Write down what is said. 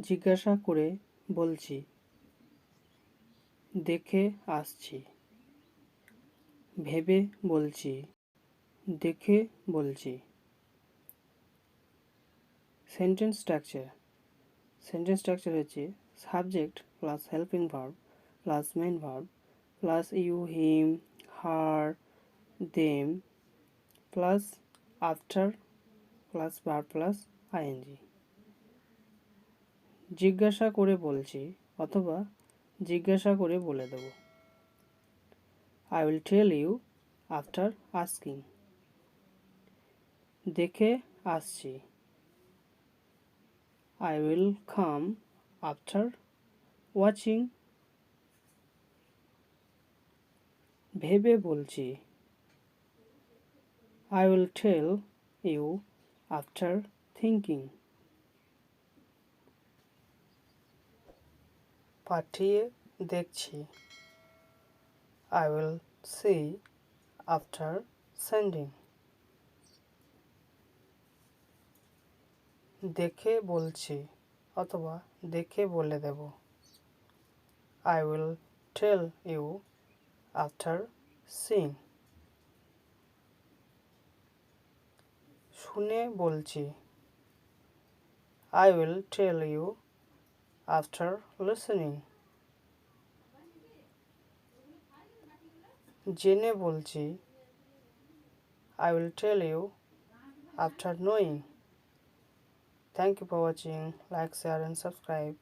জিজ্ঞাসা করে বলছি, দেখে আসছি। ভেবে বলছি, দেখে বলছি। সেন্টেন্স স্ট্রাকচার হচ্ছে subject plus helping verb plus main verb plus you him her them plus after plus verb plus ING. জিজ্ঞাসা করে বলছি অথবা জিজ্ঞাসা করে বলে দেব। I will tell you after asking. দেখে আসছি। I will come after watching. ভেবে বলছি। I will tell you after thinking. পাঠিয়ে দেখছি। I will see after sending. দেখে বলছি অথবা দেখে বলে দেব। I will tell you after seeing. শুনে বলছি। I will tell you after listening. জেনে বলছি। I will tell you after knowing. Thank you for watching. Like, share and subscribe.